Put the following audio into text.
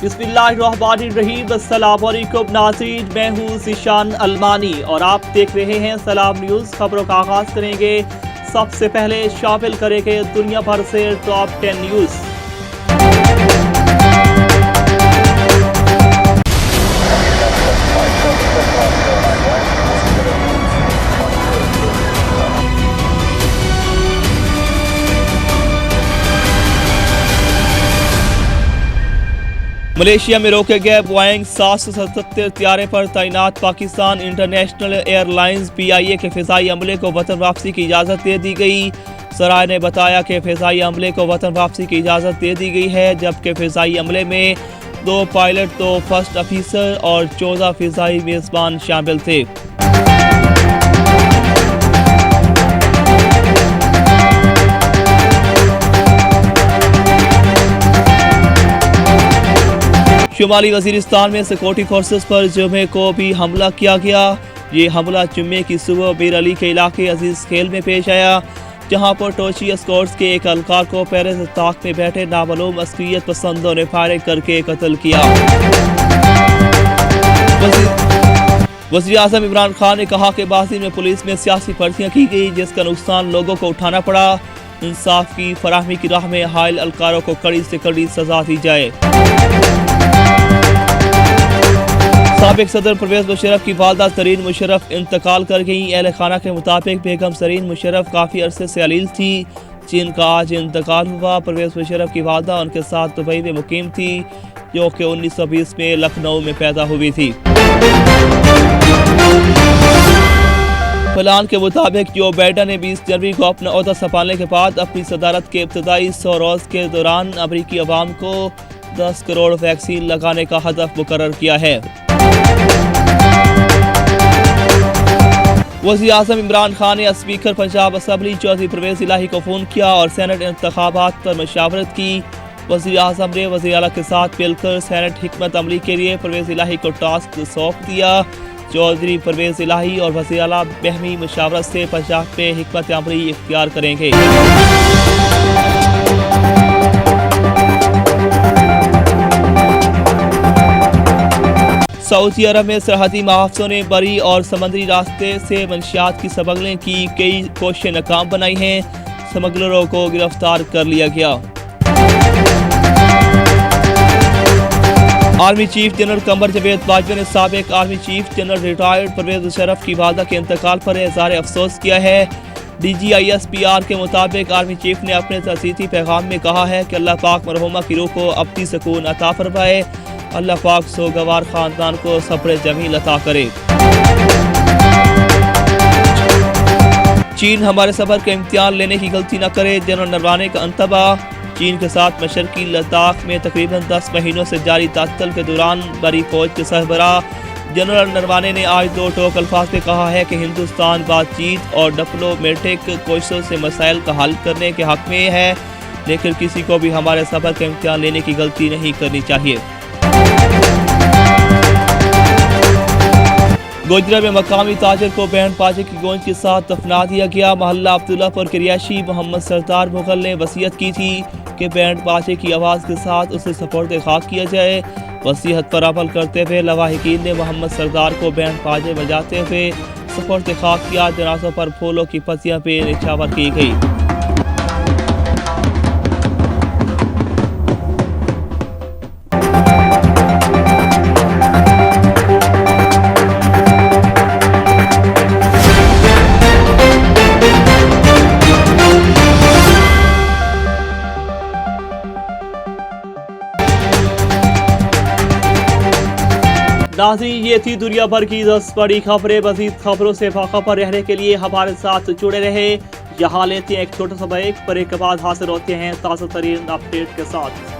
बिस्मिल्लाहिर्रहमानिर्रहीम। अस्सलाम वालेकुम नाज़रीन, मैं हूँ ज़ीशान अलमानी और आप देख रहे हैं सलाम न्यूज़। खबरों का आगाज़ करेंगे। सबसे पहले शामिल करेंगे दुनिया भर से टॉप 10 न्यूज़। मलेशिया में रोके गए बोइंग 777 त्यारे पर तैनात पाकिस्तान इंटरनेशनल एयरलाइंस PIA के फ़िज़ाई अमले को वतन वापसी की इजाज़त दे दी गई। सराय ने बताया कि फ़िज़ाई अमले को वतन वापसी की इजाज़त दे दी गई है, जबकि फ़िज़ाई अमले में 2 पायलट, 2 फर्स्ट ऑफिसर और 14 फ़िज़ाई मेज़बान शामिल थे। शुमाली वज़ीरिस्तान में सिक्योरिटी फोर्सेस पर जुमे को भी हमला किया गया। ये हमला जुम्मे की सुबह बीर अली के इलाके अजीज खेल में पेश आया, जहां पर टोची स्क्वाड्स के एक एहलकार को पैरे से ताक में बैठे नामालूम अस्करियत पसंदों ने फायरिंग करके कत्ल किया। वज़ीर आज़म इमरान खान ने कहा कि बाज़ी में पुलिस में सियासी भर्तियाँ की गई, जिसका नुकसान लोगों को उठाना पड़ा। इंसाफ की फराहमी की राह में हायल एहलकारों को कड़ी से कड़ी सजा दी जाए। साबिक सदर परवेज मुशर्रफ की वालदा सरीन मुशर्रफ इंतकाल कर गई। अहल खाना के मुताबिक बेगम सरीन मुशर्रफ काफ़ी अरसे से अलील थी, जिनका आज इंतकाल हुआ। परवेज मुशर्रफ की वालदा उनके साथ दुबई में मुकीम थी, जो कि 1920 में लखनऊ में पैदा हुई थी। प्लान के मुताबिक जो बाइडेन ने 20 जनवरी को अपना ओहदा संभालने के बाद अपनी सदारत के इब्तदाई 100 रोज़ के दौरान अमरीकी अवाम को 10 करोड़ वैक्सीन लगाने का हदफ मुकर्रर किया है। वज़ीर आज़म इमरान खान ने स्पीकर पंजाब असम्बली चौधरी परवेज इलाही को फ़ोन किया और सेनेट इंतखाबात पर मशावरत की। वज़ीर आज़म ने वज़ीर आला के साथ मिलकर सेनेट हिकमत अमली के लिए परवेज इलाही को टास्क सौंप दिया। चौधरी परवेज इलाही और वज़ीर आला बहमी मशावरत से पंजाब में हिकमत अमली इख्तियार करेंगे। सऊदी अरब में सरहदी महाफिज़ों ने बरी और समंदरी रास्ते से मंशियात की स्मगलिंग की कई कोशिशें नाकाम बनाई हैं। स्मगलरों को गिरफ्तार कर लिया गया। Army chief general Qamar Javed Bajwa ने साबिक army chief general retired Pervez Musharraf की वालदा के इंतकाल पर इज़हार अफसोस किया है। DGISPR के मुताबिक आर्मी चीफ ने अपने तसीसी पैगाम में कहा है कि अल्लाह पाक मरहुमा की रूह को अपनी सुकून अता फरमाए। अल्लाह पाक सोगवार खानदान को सब्र जमील अता करे। चीन हमारे सफर के इम्तिहान लेने की गलती न करे, जनरल नरवाने का अंतबा। चीन के साथ मशरकी लद्दाख में तकरीबन 10 महीनों से जारी तात्तल के दौरान बड़ी फौज के सरबरा जनरल नरवाने ने आज 2 टोक अल्फाज में कहा है कि हिंदुस्तान बातचीत और डिप्लोमेटिक कोशिशों से मसाइल का हल करने के हक में है, लेकिन किसी को भी हमारे सफर का इम्तिहान लेने की गलती नहीं करनी चाहिए। गोजरा में मकामी ताजिर को बैंड बाजे की गूंज के साथ दफना दिया गया। मोहल्ला अब्दुल्लापुर के रिहायशी मोहम्मद सरदार मुगल ने वसीयत की थी कि बैंड बाजे की आवाज़ के साथ उसे सपोर्ट खाक किया जाए। वसीयत पर अमल करते हुए लवाहिकीन ने मोहम्मद सरदार को बैंड बाजे बजाते हुए सपोर्ट खाक किया। जनाजों पर फूलों की पत्तियां पे निछावर की गई। नाज़रीन, ये थी दुनिया भर की 10 बड़ी खबरें। मज़ीद खबरों से बाखबर रहने के लिए हमारे साथ जुड़े रहे। यहाँ लेते हैं एक छोटा सा ब्रेक, पर एक बाद हासिल होते हैं ताज़ा तरीन अपडेट के साथ।